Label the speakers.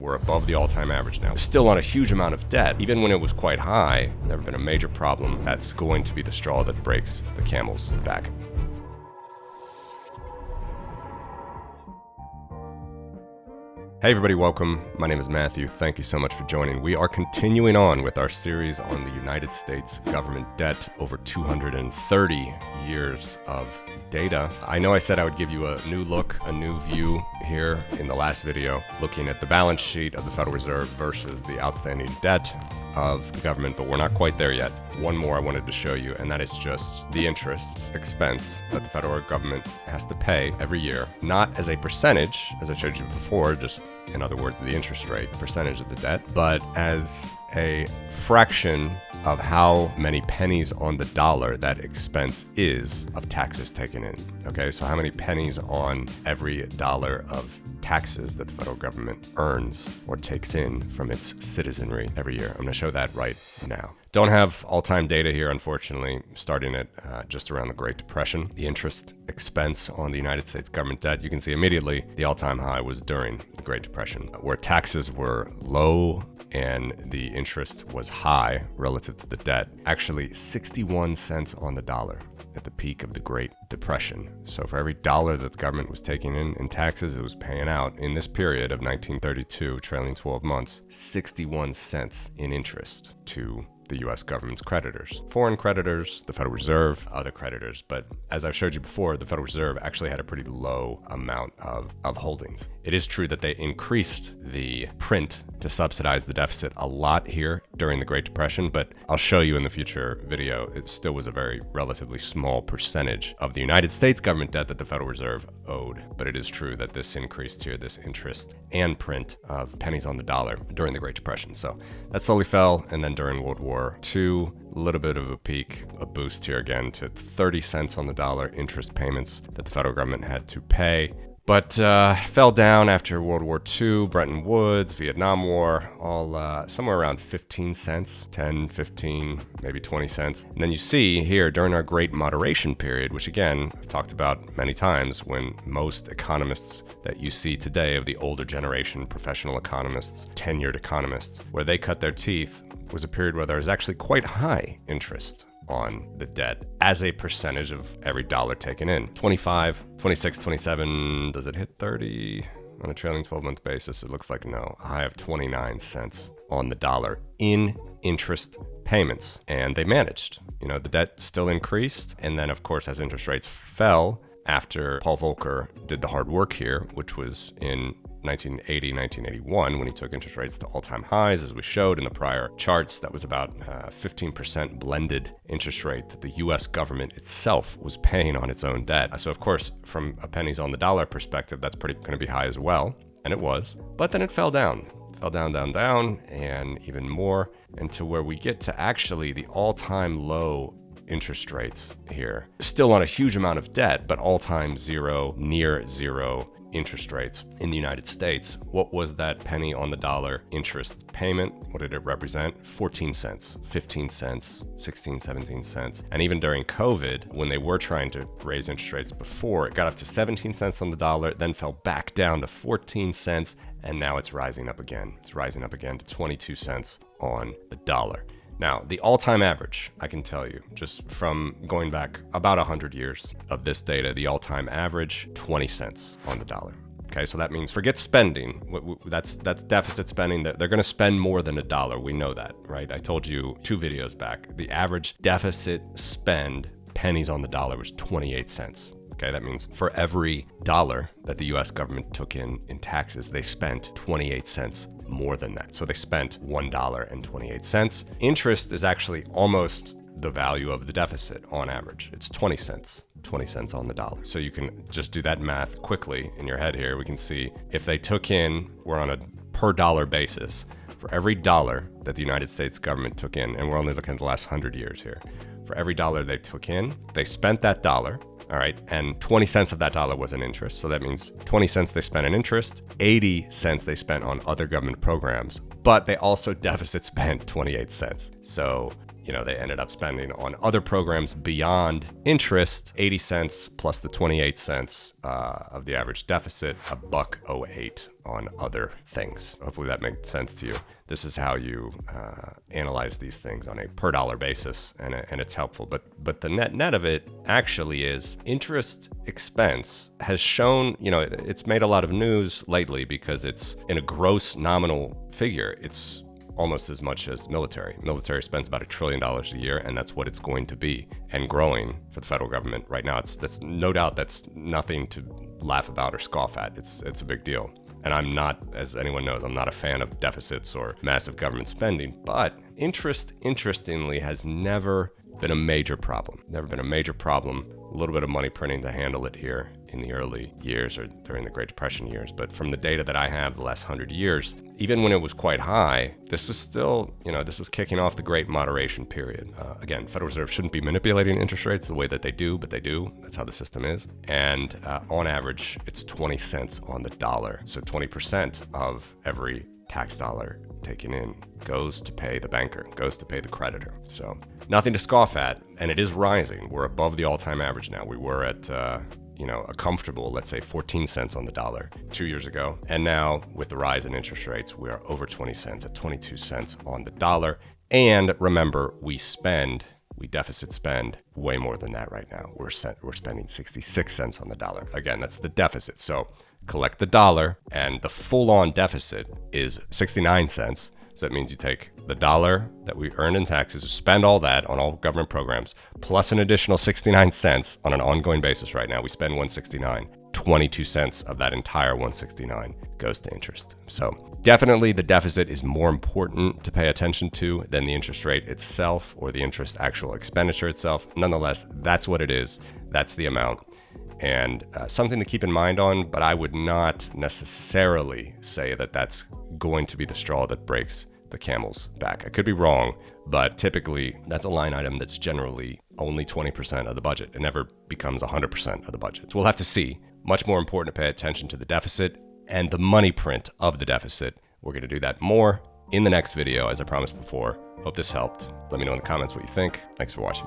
Speaker 1: We're above the all-time average now. Still on a huge amount of debt. Even when it was quite high, never been a major problem. That's going to be the straw that breaks the camel's back. Hey everybody, welcome. My name is Matthew. Thank you so much for joining. We are continuing on with our series on the United States government debt over 230 years of data. I know I said I would give you a new look, a new view here in the last video, looking at the balance sheet of the Federal Reserve versus the outstanding debt of the government, but we're not quite there yet. One more I wanted to show you, and that is just the interest expense that the federal government has to pay every year, not as a percentage, as I showed you before, just in other words, the interest rate percentage of the debt, but as a fraction of how many pennies on the dollar that expense is of taxes taken in. Okay, so how many pennies on every dollar of taxes that the federal government earns or takes in from its citizenry every year. I'm going to show that right now. Don't have all-time data here, unfortunately, starting at just around the Great Depression. The interest expense on the United States government debt, you can see immediately the all-time high was during the Great Depression, where taxes were low and the interest was high relative to the debt. Actually, 61 cents on the dollar at the peak of the Great Depression. So for every dollar that the government was taking in taxes, it was paying out in this period of 1932, trailing 12 months, 61 cents in interest to the U.S. government's creditors. Foreign creditors, the Federal Reserve, other creditors. But as I've showed you before, the Federal Reserve actually had a pretty low amount of holdings. It is true that they increased the print to subsidize the deficit a lot here during the Great Depression, but I'll show you in the future video, it still was a very relatively small percentage of the United States government debt that the Federal Reserve owed. But it is true that this increased here, this interest and print of pennies on the dollar during the Great Depression. So that slowly fell, and then during World War II, a little bit of a peak, a boost here again to 30 cents on the dollar interest payments that the federal government had to pay. But fell down after World War II, Bretton Woods, Vietnam War, all somewhere around 15 cents, 10, 15, maybe 20 cents. And then you see here during our Great Moderation period, which again, I've talked about many times, when most economists that you see today of the older generation, professional economists, tenured economists, where they cut their teeth, was a period where there was actually quite high interest on the debt as a percentage of every dollar taken in. 25, 26, 27, does it hit 30 on a trailing 12-month basis? It looks like no, a high of 29 cents on the dollar in interest payments. And they managed. You know, the debt still increased. And then, of course, as interest rates fell after Paul Volcker did the hard work here, which was in 1980, 1981, when he took interest rates to all-time highs, as we showed in the prior charts. That was about 15% blended interest rate that the U.S. government itself was paying on its own debt. So, of course, from a pennies on the dollar perspective, that's going to be high as well, and it was. But then it fell down. Down, and even more, until where we get to actually the all-time low interest rates here. Still on a huge amount of debt, but all-time zero, near zero interest rates in the United States. What was that penny on the dollar interest payment? What did it represent? 14 cents, 15 cents, 16, 17 cents. And even during COVID, when they were trying to raise interest rates before, it got up to 17 cents on the dollar, then fell back down to 14 cents, and now it's rising up again. It's rising up again to 22 cents on the dollar. Now, the all-time average, I can tell you, just from going back about 100 years of this data, the all-time average, 20 cents on the dollar. Okay, so that means forget spending. That's deficit spending. They're going to spend more than $1. We know that, right? I told you 2 videos back. The average deficit spend pennies on the dollar was 28 cents. Okay, that means for every dollar that the U.S. government took in taxes, they spent 28 cents more than that. So they spent $1.28. Interest is actually almost the value of the deficit on average. It's 20 cents. 20 cents on the dollar. So you can just do that math quickly in your head here. We can see if they took in, we're on a per dollar basis, for every dollar that the United States government took in, and we're only looking at the last 100 years here, for every dollar they took in, they spent that dollar, all right, and 20 cents of that dollar was in interest. So that means 20 cents they spent in interest, 80 cents they spent on other government programs, but they also deficit spent 28 cents. So they ended up spending on other programs beyond interest, 80 cents plus the 28 cents of the average deficit, $1.08 on other things. Hopefully that makes sense to you. This is how you analyze these things on a per dollar basis, and it's helpful. But the net of it actually is interest expense has shown, it's made a lot of news lately because it's in a gross nominal figure. It's almost as much as military. Military spends about $1 trillion a year, and that's what it's going to be, and growing for the federal government right now. That's no doubt, that's nothing to laugh about or scoff at. It's a big deal. And I'm not, as anyone knows, I'm not a fan of deficits or massive government spending, but interest, interestingly, has never been a major problem. Never been a major problem. A little bit of money printing to handle it here in the early years or during the Great Depression years. But from the data that I have the last 100 years, even when it was quite high, this was still, this was kicking off the Great Moderation period. Again, Federal Reserve shouldn't be manipulating interest rates the way that they do, but they do. That's how the system is. And on average, it's 20 cents on the dollar. So 20% of every tax dollar taken in goes to pay the banker, goes to pay the creditor. So nothing to scoff at, and it is rising. We're above the all-time average now. We were at a comfortable, let's say 14 cents on the dollar 2 years ago. And now with the rise in interest rates, we are over 20 cents at 22 cents on the dollar. And remember, we deficit spend way more than that right now. We're spending 66 cents on the dollar. Again, that's the deficit. So collect the dollar, and the full-on deficit is 69 cents. So that means you take the dollar that we earned in taxes, spend all that on all government programs, plus an additional 69 cents on an ongoing basis right now. We spend 169. 22 cents of that entire 169 goes to interest. So definitely the deficit is more important to pay attention to than the interest rate itself or the interest actual expenditure itself. Nonetheless, that's what it is. That's the amount. And something to keep in mind on, but I would not necessarily say that that's going to be the straw that breaks the camel's back. I could be wrong, but typically that's a line item that's generally only 20% of the budget. It never becomes 100% of the budget. So we'll have to see. Much more important to pay attention to the deficit and the money print of the deficit. We're going to do that more in the next video, as I promised before. Hope this helped. Let me know in the comments what you think. Thanks for watching.